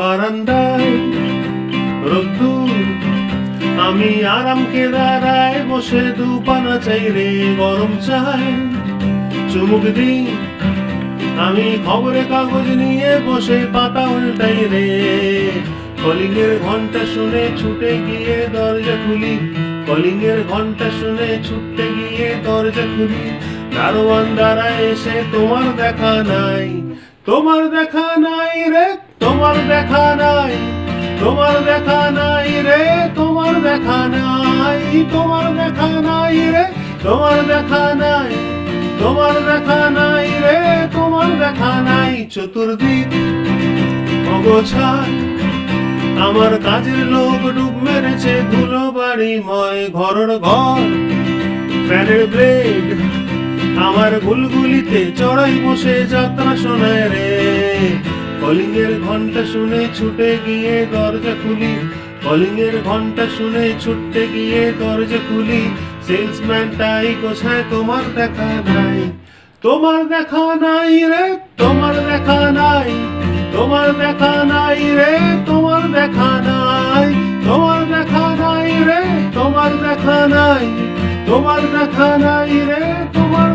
বারান্দায় রোদ্দুর, আমি আরামকে দাঁড়ায় বসে দুপানা চাই রে গরম চাই চুমুক দিই। আমি খবরের কাগজ নিয়ে বসে পাতা উল্টাই রে, কলিং এর ঘন্টা শুনে ছুটে গিয়ে দরজা খুলি, কলিং এর ঘন্টা শুনে ছুটে গিয়ে দরজা খুলি। দারোয়ান দাঁড়ায় এসে তোমার দেখা নাই, তোমার দেখা নাই রে, তোমার দেখা নাই, তোমার দেখা নাই রে, তোমার দেখা নাই, তোমার দেখা নাই রে, তোমার দেখা নাই, তোমার দেখা নাই রে, তোমার দেখা নাই। চতুর্দিক অগোছাল, আমার কাজের লোক ডুব মেরেছে ধুলো বাড়িময় ঘরের ঘর। ফ্যানের ব্লেড আমার গুলগুলিতে চড়াই বসে যাত্রা শোনায় রে, কলিং এর ঘন্টা শুনে ছুটে গিয়ে দরজা খুলি, কলিং এর ঘন্টা শুনে ছুটে গিয়ে দরজা খুলি। সেলসম্যানটাই কোথায় তোমার দেখা নাই, তোমার দেখা নাই রে, তোমার দেখা নাই, তোমার দেখা নাই রে, তোমার দেখা নাই, তোমার দেখা নাই রে, তোমার দেখা নাই, তোমার দেখা নাই রে, তোমার